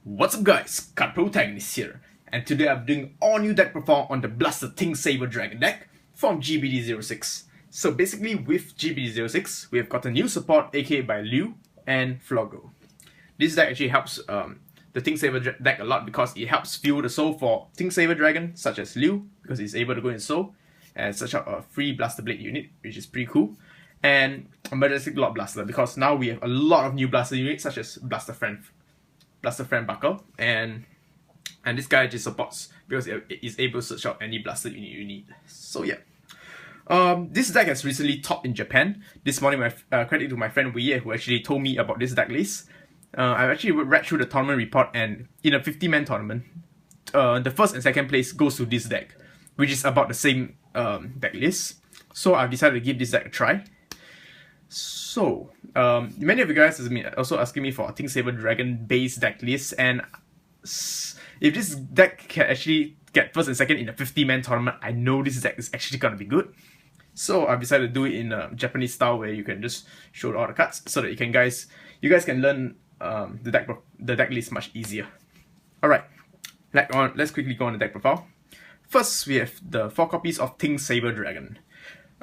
What's up guys, Protagonist here, and today I'm doing all new deck profile on the Blaster Think Saber Dragon deck from GBT-06. So basically with GBT-06, we have got a new support aka by Liu and Flogo. This deck actually helps the Think Saber deck a lot because it helps fuel the soul for Think Saber Dragon such as Liu, because he's able to go in soul and search out a free Blaster Blade unit, which is pretty cool. And a Majestic Lord Blaster, because now we have a lot of new Blaster units such as Blaster Friend Buckle, and this guy just supports because it is able to search out any blaster unit you need. So yeah, this deck has recently topped in Japan. This morning, my credit to my friend Wei, who actually told me about this deck list. I've actually read through the tournament report, and in a 50-man tournament, the first and second place goes to this deck, which is about the same deck list. So I've decided to give this deck a try. So, many of you guys are also asking me for a Think Saber Dragon base deck list, and if this deck can actually get first and second in a 50-man tournament, I know this deck is actually gonna be good. So I've decided to do it in a Japanese style where you can just show all the cards so that you guys can learn the deck list much easier. Alright, let's quickly go on the deck profile. First, we have the 4 copies of Think Saber Dragon.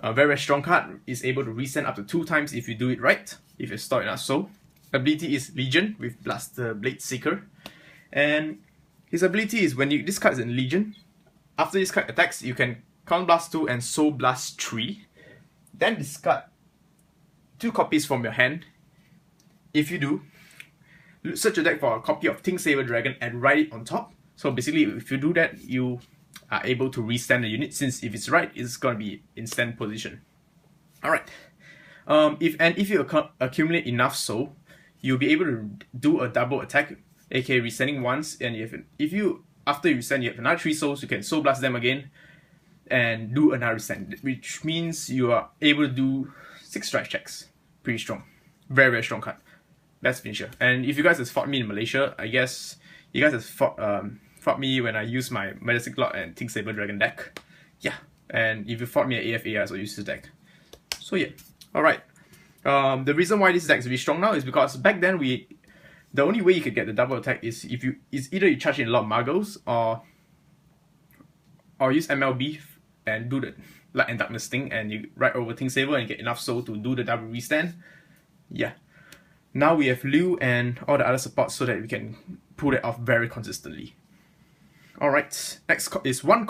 A very strong card, is able to resend up to 2 times if you do it right, if you store enough soul. Ability is Legion with Blaster Blade Seeker. And his ability is when this card is in Legion, after this card attacks, you can Counter Blast 2 and Soul Blast 3. Then discard 2 copies from your hand. If you do, search your deck for a copy of Think Saber Dragon and write it on top. So basically, if you do that, you are able to restand the unit, since if it's right, it's gonna be in stand position. Alright. If you accumulate enough soul, you'll be able to do a double attack, aka resending once, and after you resend, you have another 3 souls, you can soul blast them again and do another resend, which means you are able to do 6 strike checks. Pretty strong. Very strong card. Best finisher. And if you guys have fought me in Malaysia, I guess you guys have fought me when I use my Majestic Lord and Think Saber Dragon deck. Yeah, and if you fought me at AFA, I also use this deck. So yeah, alright. The reason why this deck is really strong now is because back then the only way you could get the double attack is either you charge in a lot of Muggles or use MLB and do the Light and Darkness thing, and you write over Think Saber and get enough soul to do the double restand. Yeah. Now we have Liu and all the other supports so that we can pull it off very consistently. Alright, next is one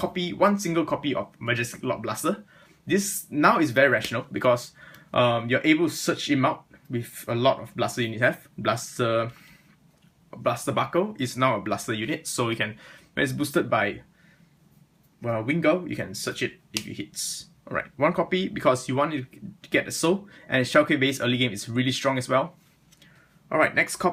single copy of Majestic Lord Blaster. This now is very rational because you're able to search him out with a lot of blaster units have. Blaster Buckle is now a blaster unit, so you can, when it's boosted by Wingo, you can search it if it hits. Alright, 1 copy because you want it to get the soul, and its Shellcase base early game is really strong as well. Alright, next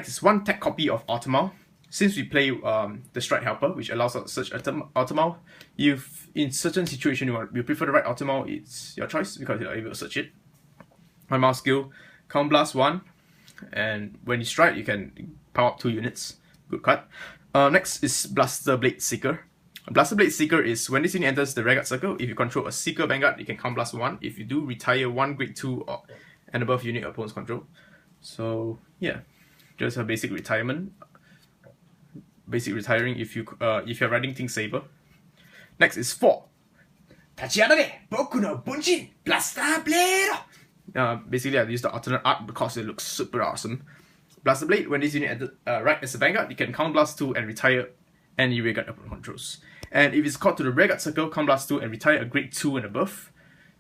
is 1 tech copy of Automal. Since we play the Strike Helper, which allows us to search Automal, in certain situations you prefer to write Automal, it's your choice because you're able to search it. My mouse skill, Count Blast 1, and when you strike, you can power up 2 units. Good card. Next is Blaster Blade Seeker. Blaster Blade Seeker is when this unit enters the Vanguard circle, if you control a Seeker Vanguard, you can Count Blast 1. If you do, retire 1 grade 2 and above unit your opponent's control. So yeah, just a basic retirement. Basic retiring if you're riding Think Saber. Next is 4. Blaster Blade. Basically I use the alternate art because it looks super awesome. Blaster Blade, when this unit enters right as a Vanguard, you can Count Blast 2 and retire any Rearguard opponent controls. And if it's caught to the Rearguard circle, Count Blast 2 and retire a grade 2 and above.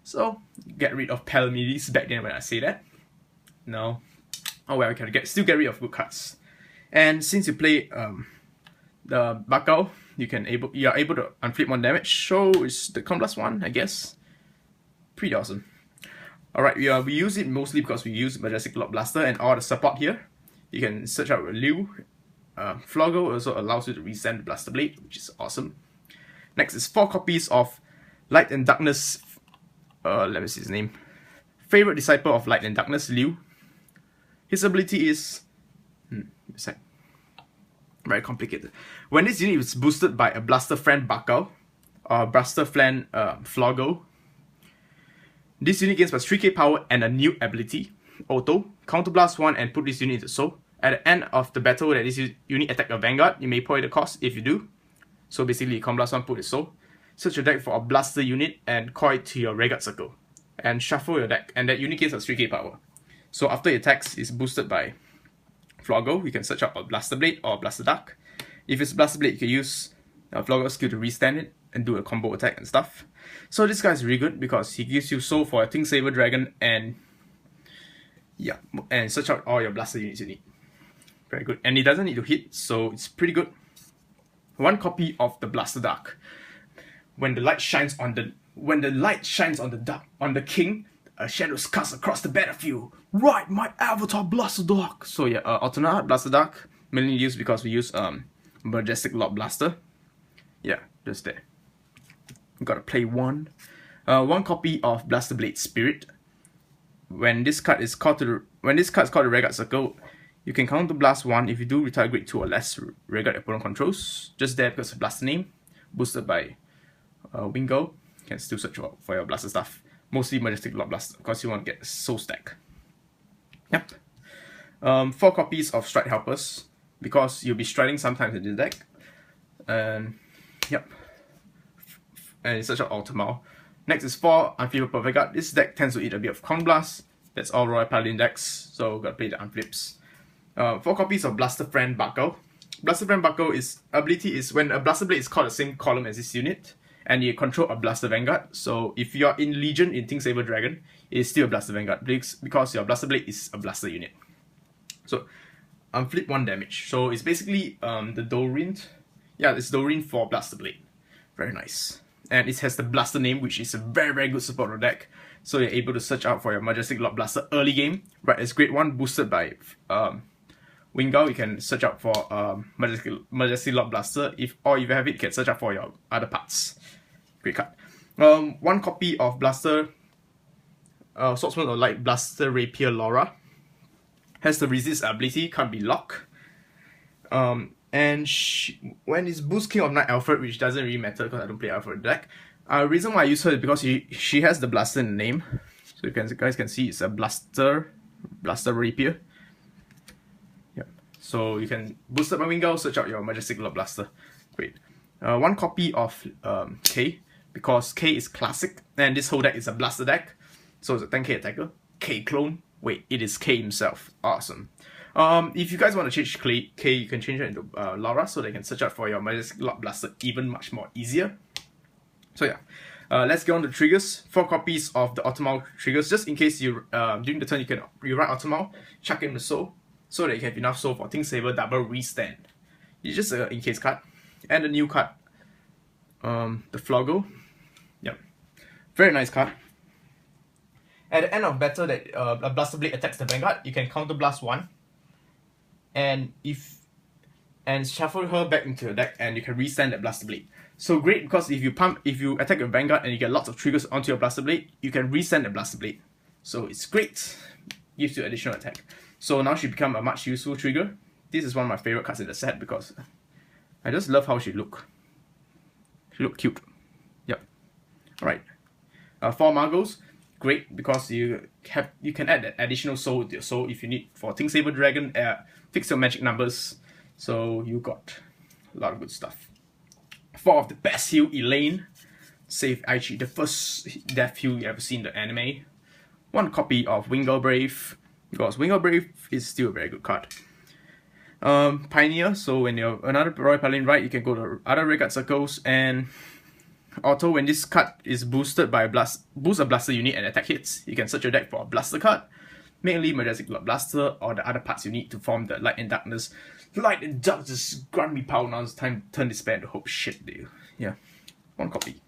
So get rid of Paladin back then when I say that. No. Oh well, you can still get rid of good cards. And since you play the Bakao, you are able to unflip 1 damage, so it's the Count Blast 1, I guess. Pretty awesome. Alright, we use it mostly because we use Majestic Lord Blaster and all the support here. You can search out Liu. Flogo also allows you to resend Blaster Blade, which is awesome. Next is 4 copies of Light and Darkness. Let me see his name. Favorite Disciple of Light and Darkness, Liu. His ability is very complicated. When this unit is boosted by a Blaster Friend Buckle or Blaster Friend Flogo, this unit gains plus 3k power and a new ability, Auto, Counter Blast 1 and put this unit into soul. At the end of the battle that this unit attack a Vanguard, you may point the cost if you do. So basically, you can blast one, put it so. Search your deck for a blaster unit and call it to your Vanguard circle. And shuffle your deck, and that unit gains a 3k power. So after it attacks, it's boosted by Floggle. You can search out a Blaster Blade or Blaster Dark. If it's Blaster Blade, you can use Floggle's skill to restand it and do a combo attack and stuff. So this guy is really good because he gives you soul for a King Saber Dragon and yeah, and search out all your blaster units you need. Very good. And it doesn't need to hit, so it's pretty good. One copy of the Blaster Dark. When the light shines on the king, a shadow cuts across the battlefield. Right, my avatar Blaster Dark. So yeah, alternate Blaster Dark mainly used because we use Majestic Lob Blaster. Yeah, just there. You gotta play one. One copy of Blaster Blade Spirit. When this card is called the Vanguard Circle, you can counter blast one. If you do, retire grade 2 or less Vanguard opponent controls. Just there because of Blaster name, boosted by Wingo. You can still search for your Blaster stuff. Mostly Majestic Lob Blaster because you want to get Soul Stack. Yep. 4 copies of Stride Helpers because you'll be striding sometimes in this deck. And yep. And search out Ultima. Next is 4 Unflippable Vanguard. This deck tends to eat a bit of Con Blast. That's all Royal Paladin decks, so gotta play the unflips. 4 copies of Blaster Friend Buckle. Blaster Friend Buckle ability is when a Blaster Blade is called the same column as this unit, and you control a Blaster Vanguard. So if you're in Legion in King Saber Dragon, it is still a Blaster Vanguard because your Blaster Blade is a Blaster unit. So unflip 1 damage. So it's basically the Doreen. Yeah, it's Doreen for Blaster Blade. Very nice. And it has the Blaster name, which is a very, very good support on the deck. So you're able to search out for your Majestic Lob Blaster early game. Right, as grade 1 boosted by Wingo, you can search out for Majestic Lob Blaster. Or if you have it, you can search out for your other parts. Great card. 1 copy of Blaster Swordsman or Light Blaster Rapier Laura. Has the resist ability, can't be locked. And when it's boost King of Night Alfred, which doesn't really matter because I don't play Alfred deck. Reason why I use her is because she has the Blaster in the name. So you guys can see it's a Blaster Rapier. Yep. So you can boost up my Wingo, search out your Majestic Lob Blaster. Great. 1 copy of K, because K is classic, and this whole deck is a Blaster deck. So it's a 10k attacker. K clone. Wait, it is K himself. Awesome. If you guys want to change K, you can change it into Laura, so they can search out for your Majestic Lob Blaster even much more easier. So yeah, let's get on the triggers. 4 copies of the Ultima triggers, just in case you during the turn you write Ultima, chuck in the soul, so that you have enough soul for King Saber double restand. It's just an in case card, and a new card, the Floggle. Yep, very nice card. At the end of battle, that a Blaster Blade attacks the Vanguard, you can counter blast 1. And shuffle her back into your deck, and you can restand that Blaster Blade. So great because if you attack your Vanguard and you get lots of triggers onto your Blaster Blade, you can restand the Blaster Blade. So it's great, gives you additional attack. So now she become a much useful trigger. This is one of my favorite cards in the set because I just love how she look. She look cute. Yep. Alright. 4 Margos. Great because you can add that additional soul to your soul if you need for King Saber Dragon. Fix your magic numbers, so you got a lot of good stuff. 4 of the best heal, Elaine, save Aichi, the first death heal you ever seen in the anime. 1 copy of Wingo Brave, because Wingo Brave is still a very good card. Pioneer, so when you're another Royal Paladin, right, you can go to other Vanguard circles, and auto, when this card is boosted by boost a Blaster unit and attack hits, you can search your deck for a Blaster card, mainly Majestic Lob Blaster or the other parts you need to form the Light and Darkness. Light and Darkness grant me power, now it's time to turn despair into hope. Shit, dude. Yeah, 1 copy.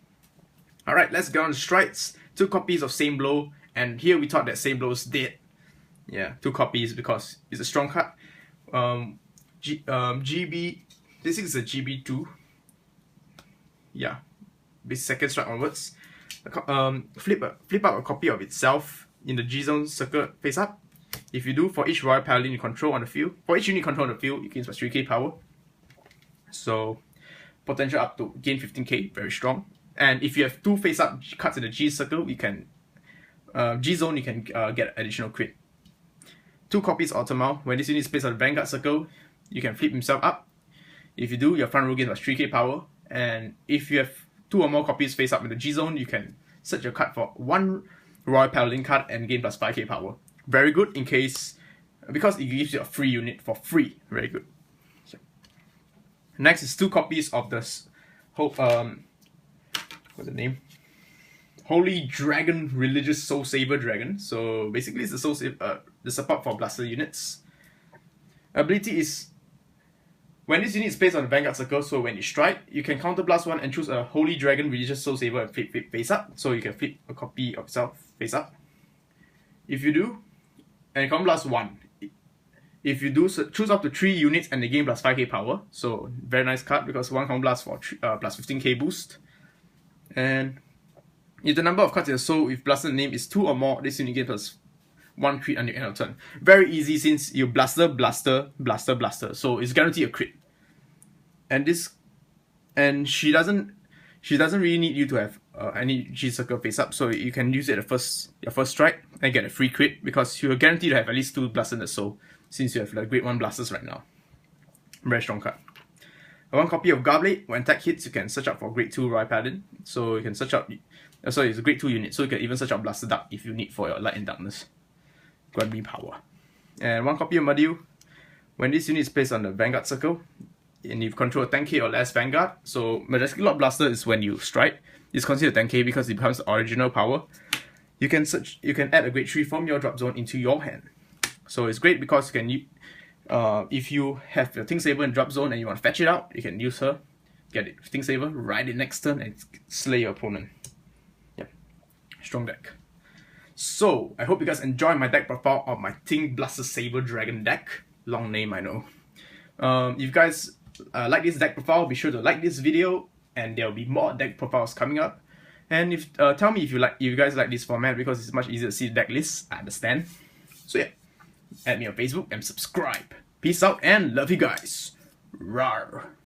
Alright, let's go on the strides. 2 copies of Same Blow, and here we thought that Same Blow is dead. Yeah, 2 copies because it's a strong card. This is a GB2. Yeah. This second strike onwards, flip out a copy of itself in the G zone circle face up. If you do, for each Royal Paladin you control on the field, for each unit control on the field, you gain 3k power. So potential up to gain 15k, very strong. And if you have 2 face up cards in the G circle, you can G zone, you can get additional crit. 2 copies Ultima. When this unit is placed on the Vanguard circle, you can flip himself up. If you do, your front row gains plus 3k power. And if you have 2 or more copies face up in the G zone, you can search your card for 1 Royal Paladin card and gain plus 5k power. Very good in case, because it gives you a free unit for free. Very good. So, next is 2 copies of this what's the name? Holy Dragon Religious Soul Saver Dragon. So basically it's the support for blaster units. Ability is, when this unit is placed on the Vanguard circle, so when you strike, you can counter blast 1 and choose a Holy Dragon Religious Soul Saver and flip face up. So you can flip a copy of itself face up. If you do, and counter blast 1. If you do, so choose up to 3 units and they gain plus 5k power. So very nice card because 1 counter blast for plus 15k boost. And if the number of cards in the soul with blaster name is 2 or more, this unit gains plus 1 crit on your end of turn. Very easy since you blaster, blaster, blaster, blaster. So it's guaranteed a crit. And she doesn't really need you to have any G circle face up, so you can use it at your first strike and get a free crit because you're guaranteed to have at least 2 blasters in the soul since you have like grade 1 blasters right now. Very strong card. 1 copy of Garblade. When attack hits, you can search up for grade 2 Royal Paladin. So you can search up. Sorry, it's a grade 2 unit, so you can even search up Blaster Dark if you need for your Light and Darkness. Grandly power. And 1 copy of Madil. When this unit is placed on the Vanguard circle, and you control a 10k or less Vanguard, so Majestic Lord Blaster is when you strike. It's considered 10k because it becomes the original power. You can add a grade 3 from your drop zone into your hand. So it's great because you can if you have your Thing Saber in drop zone and you want to fetch it out, you can use her, get it Thing Saber, ride it next turn, and slay your opponent. Yep, strong deck. So I hope you guys enjoy my deck profile of my Thing Blaster Saber Dragon deck. Long name, I know. If you guys like this deck profile, be sure to like this video, and there will be more deck profiles coming up. And if tell me if you guys like this format because it's much easier to see the deck list. I understand. So yeah, add me on Facebook and subscribe. Peace out and love you guys. Rawr.